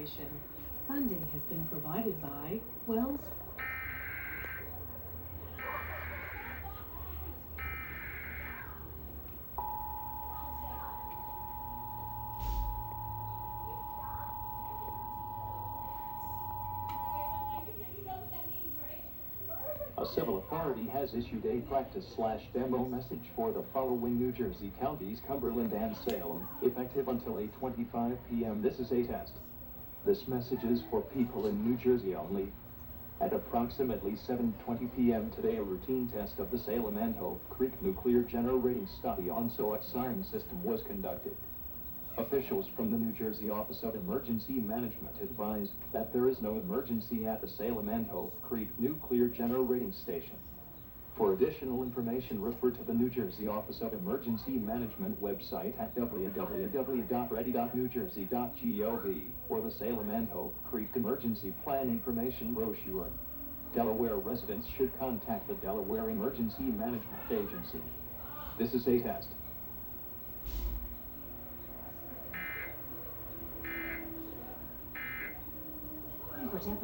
Corporation. Funding has been provided by Wells. A civil authority has issued a practice/demo message for the following New Jersey counties: Cumberland and Salem, effective until 8:25 p.m. This is a test. This message is for people in New Jersey only. At approximately 7:20 p.m. today, a routine test of the Salem and Hope Creek nuclear generating study on SOAT siren system was conducted. Officials from the New Jersey Office of Emergency Management advised that there is no emergency at the Salem and Hope Creek nuclear generating station. For additional information, refer to the New Jersey Office of Emergency Management website at www.ready.newjersey.gov or the Salem and Hope Creek Emergency Plan Information Brochure. Delaware residents should contact the Delaware Emergency Management Agency. This is a test. For